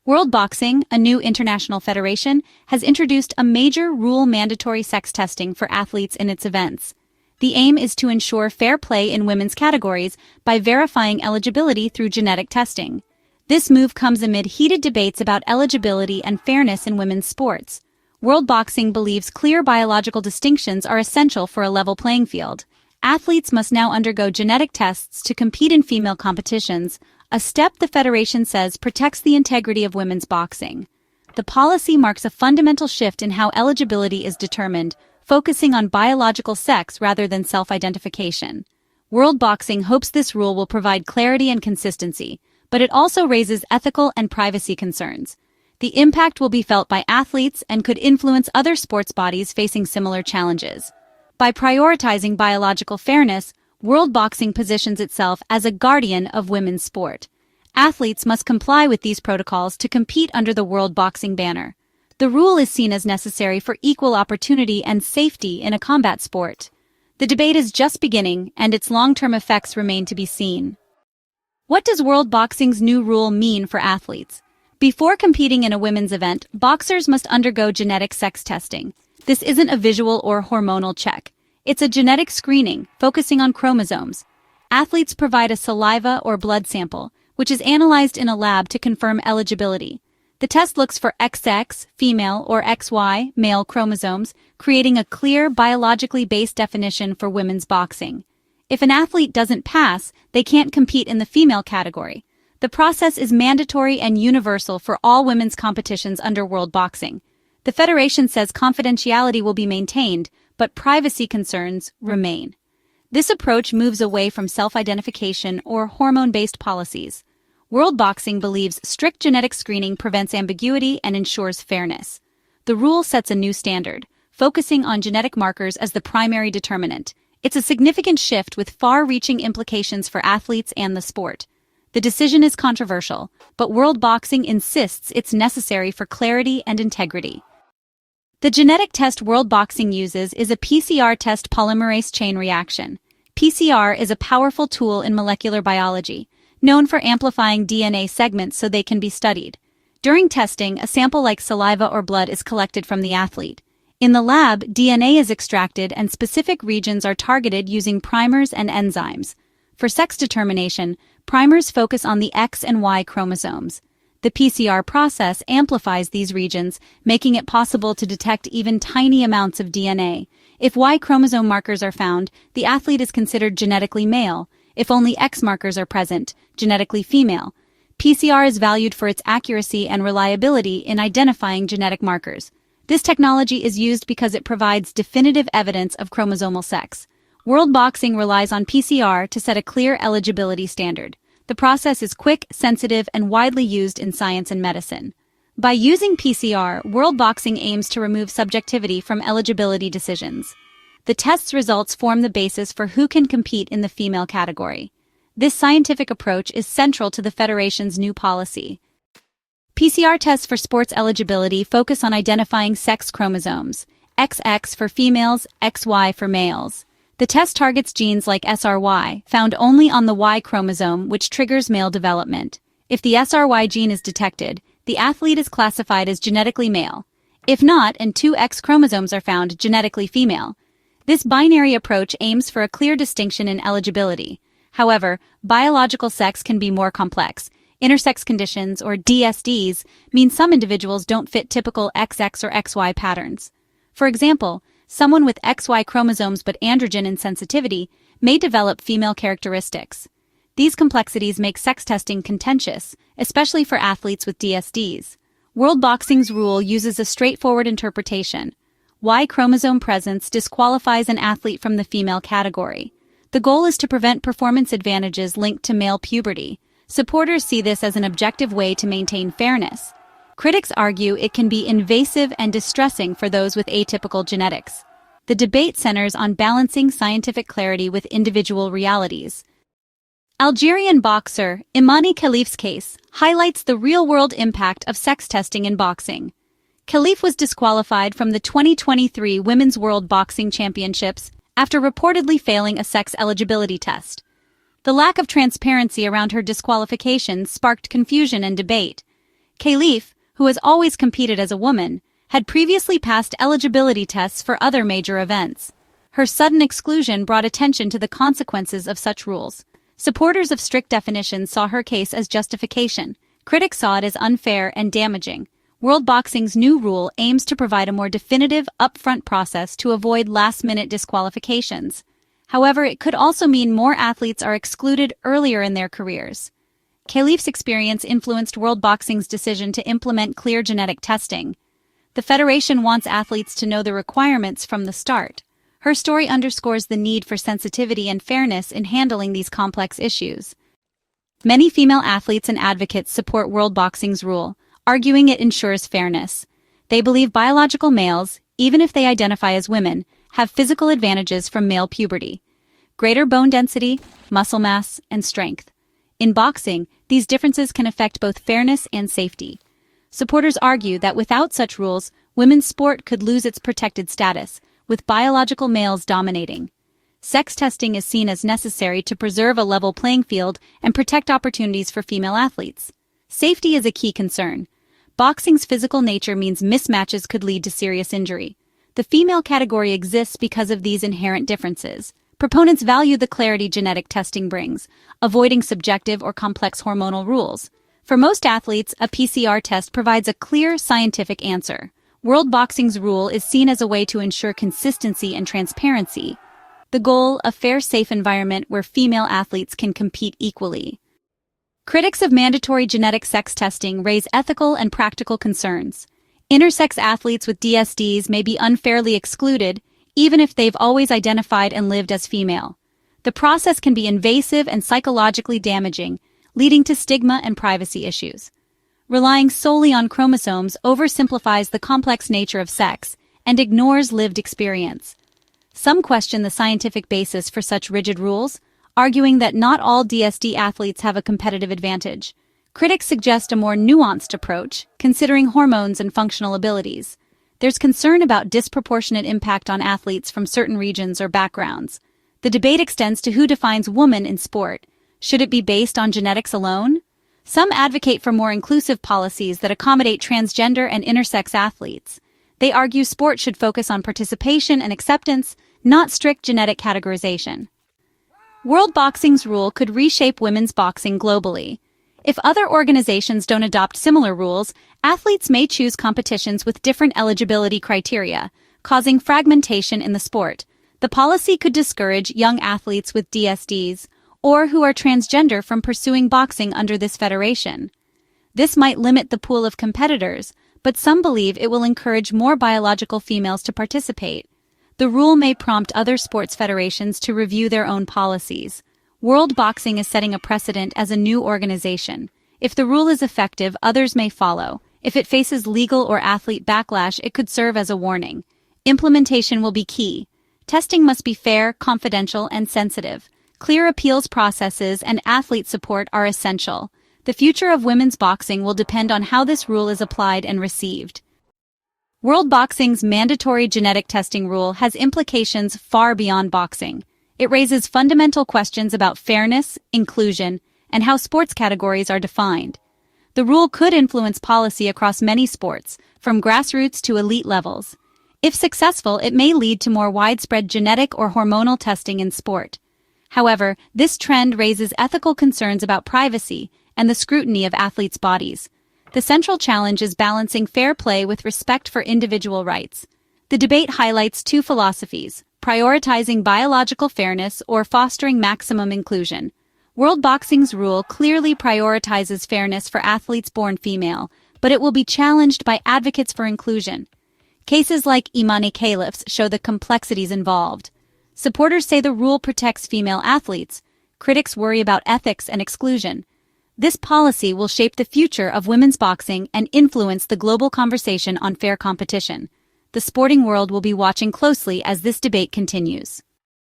World Boxing, a new international federation, has introduced a major rule-mandatory sex testing for athletes in its events. The aim is to ensure fair play in women's categories by verifying eligibility through genetic testing. This move comes amid heated debates about eligibility and fairness in women's sports. World Boxing believes clear biological distinctions are essential for a level playing field. Athletes must now undergo genetic tests to compete in female competitions, a step the federation says protects the integrity of women's boxing. The policy marks a fundamental shift in how eligibility is determined, focusing on biological sex rather than self-identification. World Boxing hopes this rule will provide clarity and consistency, but it also raises ethical and privacy concerns. The impact will be felt by athletes and could influence other sports bodies facing similar challenges. By prioritizing biological fairness, World Boxing positions itself as a guardian of women's sport. Athletes must comply with these protocols to compete under the World Boxing banner. The rule is seen as necessary for equal opportunity and safety in a combat sport. The debate is just beginning, and its long-term effects remain to be seen. What does World Boxing's new rule mean for athletes? Before competing in a women's event, boxers must undergo genetic sex testing. This isn't a visual or hormonal check. It's a genetic screening, focusing on chromosomes. Athletes provide a saliva or blood sample, which is analyzed in a lab to confirm eligibility. The test looks for XX, female, or XY, male chromosomes, creating a clear, biologically based definition for women's boxing. If an athlete doesn't pass, they can't compete in the female category. The process is mandatory and universal for all women's competitions under World Boxing. The federation says confidentiality will be maintained, but privacy concerns remain. This approach moves away from self-identification or hormone-based policies. World Boxing believes strict genetic screening prevents ambiguity and ensures fairness. The rule sets a new standard, focusing on genetic markers as the primary determinant. It's a significant shift with far-reaching implications for athletes and the sport. The decision is controversial, but World Boxing insists it's necessary for clarity and integrity. The genetic test World Boxing uses is a PCR test polymerase chain reaction. PCR is a powerful tool in molecular biology, known for amplifying DNA segments so they can be studied. During testing, a sample like saliva or blood is collected from the athlete. In the lab, DNA is extracted and specific regions are targeted using primers and enzymes. For sex determination, primers focus on the X and Y chromosomes. The PCR process amplifies these regions, making it possible to detect even tiny amounts of DNA. If Y chromosome markers are found, the athlete is considered genetically male. If only X markers are present, genetically female. PCR is valued for its accuracy and reliability in identifying genetic markers. This technology is used because it provides definitive evidence of chromosomal sex. World Boxing relies on PCR to set a clear eligibility standard. The process is quick, sensitive, and widely used in science and medicine. By using PCR, World Boxing aims to remove subjectivity from eligibility decisions. The test's results form the basis for who can compete in the female category. This scientific approach is central to the Federation's new policy. PCR tests for sports eligibility focus on identifying sex chromosomes, XX for females, XY for males. The test targets genes like SRY, found only on the Y chromosome, which triggers male development. If the SRY gene is detected, the athlete is classified as genetically male. If not, and two X chromosomes are found, genetically female. This binary approach aims for a clear distinction in eligibility. However, biological sex can be more complex. Intersex conditions, or DSDs, mean some individuals don't fit typical XX or XY patterns. For example, someone with XY chromosomes but androgen insensitivity may develop female characteristics. These complexities make sex testing contentious, especially for athletes with DSDs. World Boxing's rule uses a straightforward interpretation. Y chromosome presence disqualifies an athlete from the female category. The goal is to prevent performance advantages linked to male puberty. Supporters see this as an objective way to maintain fairness. Critics argue it can be invasive and distressing for those with atypical genetics. The debate centers on balancing scientific clarity with individual realities. Algerian boxer Imane Khelif's case highlights the real-world impact of sex testing in boxing. Khelif was disqualified from the 2023 Women's World Boxing Championships after reportedly failing a sex eligibility test. The lack of transparency around her disqualification sparked confusion and debate. Khelif, who has always competed as a woman, had previously passed eligibility tests for other major events. Her sudden exclusion brought attention to the consequences of such rules. Supporters of strict definitions saw her case as justification. Critics saw it as unfair and damaging. World Boxing's new rule aims to provide a more definitive, upfront process to avoid last-minute disqualifications. However, it could also mean more athletes are excluded earlier in their careers. Khelif's experience influenced World Boxing's decision to implement clear genetic testing. The federation wants athletes to know the requirements from the start. Her story underscores the need for sensitivity and fairness in handling these complex issues. Many female athletes and advocates support World Boxing's rule, arguing it ensures fairness. They believe biological males, even if they identify as women, have physical advantages from male puberty: greater bone density, muscle mass, and strength. In boxing, these differences can affect both fairness and safety. Supporters argue that without such rules, women's sport could lose its protected status, with biological males dominating. Sex testing is seen as necessary to preserve a level playing field and protect opportunities for female athletes. Safety is a key concern. Boxing's physical nature means mismatches could lead to serious injury. The female category exists because of these inherent differences. Proponents value the clarity genetic testing brings, avoiding subjective or complex hormonal rules. For most athletes, a PCR test provides a clear, scientific answer. World Boxing's rule is seen as a way to ensure consistency and transparency. The goal, a fair, safe environment where female athletes can compete equally. Critics of mandatory genetic sex testing raise ethical and practical concerns. Intersex athletes with DSDs may be unfairly excluded, even if they've always identified and lived as female. The process can be invasive and psychologically damaging, leading to stigma and privacy issues. Relying solely on chromosomes oversimplifies the complex nature of sex and ignores lived experience. Some question the scientific basis for such rigid rules, arguing that not all DSD athletes have a competitive advantage. Critics suggest a more nuanced approach, considering hormones and functional abilities. There's concern about disproportionate impact on athletes from certain regions or backgrounds. The debate extends to who defines woman in sport. Should it be based on genetics alone? Some advocate for more inclusive policies that accommodate transgender and intersex athletes. They argue sport should focus on participation and acceptance, not strict genetic categorization. World Boxing's rule could reshape women's boxing globally. If other organizations don't adopt similar rules, athletes may choose competitions with different eligibility criteria, causing fragmentation in the sport. The policy could discourage young athletes with DSDs or who are transgender from pursuing boxing under this federation. This might limit the pool of competitors, but some believe it will encourage more biological females to participate. The rule may prompt other sports federations to review their own policies. World Boxing is setting a precedent as a new organization. If the rule is effective, others may follow. If it faces legal or athlete backlash, it could serve as a warning. Implementation will be key. Testing must be fair, confidential, and sensitive. Clear appeals processes and athlete support are essential. The future of women's boxing will depend on how this rule is applied and received. World Boxing's mandatory genetic testing rule has implications far beyond boxing. It raises fundamental questions about fairness, inclusion, and how sports categories are defined. The rule could influence policy across many sports, from grassroots to elite levels. If successful, it may lead to more widespread genetic or hormonal testing in sport. However, this trend raises ethical concerns about privacy and the scrutiny of athletes' bodies. The central challenge is balancing fair play with respect for individual rights. The debate highlights two philosophies: prioritizing biological fairness or fostering maximum inclusion. World Boxing's rule clearly prioritizes fairness for athletes born female, but it will be challenged by advocates for inclusion. Cases like Imane Khelif's show the complexities involved. Supporters say the rule protects female athletes. Critics worry about ethics and exclusion. This policy will shape the future of women's boxing and influence the global conversation on fair competition. The sporting world will be watching closely as this debate continues.